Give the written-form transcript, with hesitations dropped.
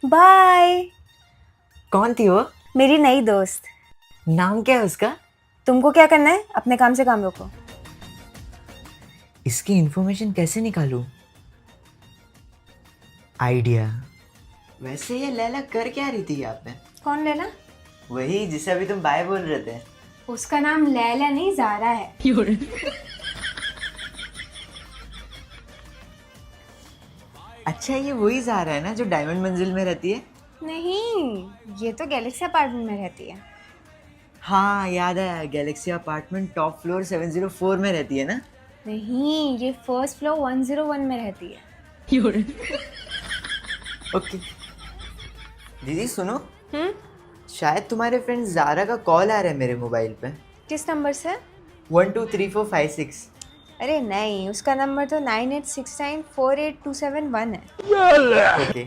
Bye. कौन थी वो? मेरी नई दोस्त। नाम क्या है उसका? तुमको क्या करना है? अपने काम से काम रखो। इसकी इंफॉर्मेशन कैसे निकालूं? आइडिया। वैसे ये लैला कर क्या रही थी यहाँ पे? कौन लेना? वही जिसे अभी तुम बाय बोल रहे थे। उसका नाम लैला नहीं ज़ारा है। अच्छा, ये वही ज़ारा है ना जो डायमंड मंजिल में रहती है? नहीं, ये तो गैलेक्सी अपार्टमेंट में रहती है। हाँ याद है, गैलेक्सी अपार्टमेंट टॉप फ्लोर 704 में रहती है ना? नहीं, ये फर्स्ट फ्लोर 101 में रहती है। ओके। दीदी सुनो, हम्म? शायद तुम्हारे फ्रेंड ज़ारा का कॉल आ रहा है मेरे मोबाइल पे। किस नंबर से? 123456। अरे नहीं, उसका नंबर तो 98694827 1 है। ओके।